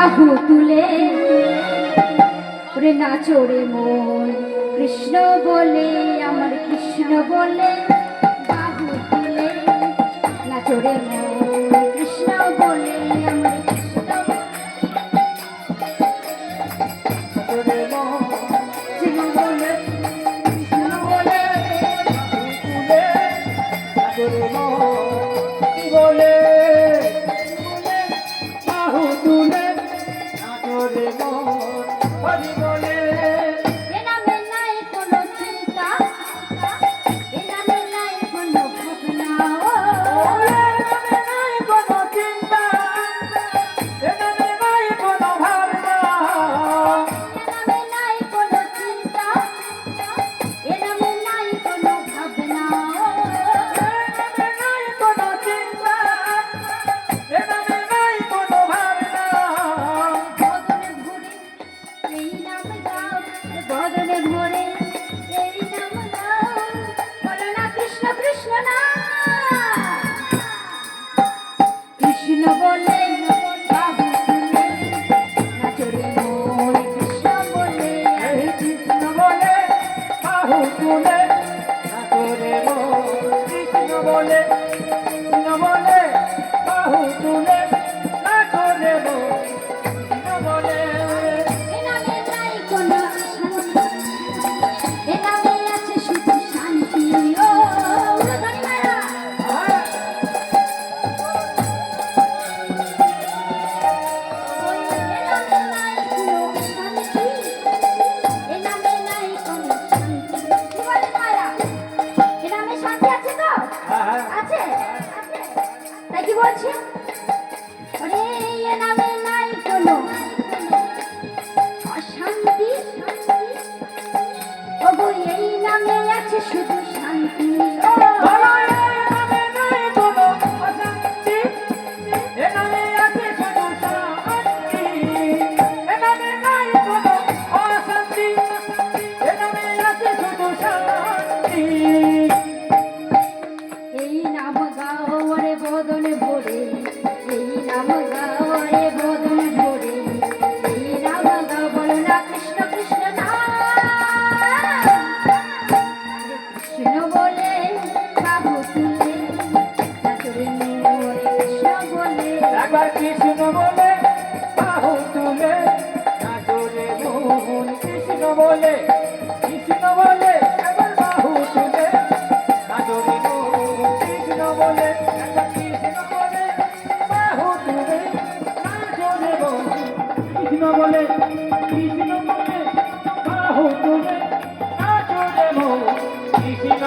বাহু তুলে ওরে নাচো রে মন কৃষ্ণ বলে আমার কৃষ্ণ বলে বাহু তুলে নাচো রে মন কৃষ্ণ বলে আমার কৃষ্ণ বলে বাহু তুলে নাচো রে মন হরি বলে এ নামে নাই কোনো চিন্তা এ নামে নাই কোনো ভাবনা নাই কোনো চিন্তা এ নামে নাই কোনো ভাবনা এ নামে নাই কোনো চিন্তা এ নামে নাই কোনো ভাবনা নাই কোনো চিন্তা এ নামে নাই কোনো ভাবনা বদনে ভরে এই নাম গাও বলো না কৃষ্ণ কৃষ্ণ না কৃষ্ণ বলে বাহু তুলে নাচো রে মন কৃষ্ণ বলে এই কৃষ্ণ বলে বাহু তুলে নাচো রে মন কৃষ্ণ বলে কৃষ্ণ বলে বাহু তুলে নাচো রে মন কৃষ্ণ বলে এ নামে নাই কোনো শান্তি এ নামে আছে শুধু শান্তি ও ধনী মারা শুধু শান্তি ও এই নাম গাও রে বদনে ভরে এই নাম গাও রে বদনে ভরে এই নাম গাও বলো না কৃষ্ণ কৃষ্ণ না কৃষ্ণ বলে বাহু তুলে নাচো রে মোরে কৃষ্ণ বলে একবার কৃষ্ণ বলে বাহু তুলে নাচো রে মন কৃষ্ণ বলে কৃষ্ণ বলে একবার বাহু তুলে নাচো রে মন কৃষ্ণ বলে একবার কৃষ্ণ বলে বাহু তুলে নাচো রে মন কৃষ্ণ বলে কৃষ্ণ বলে বাহু তুলে নাচো রে মন কৃষ্ণ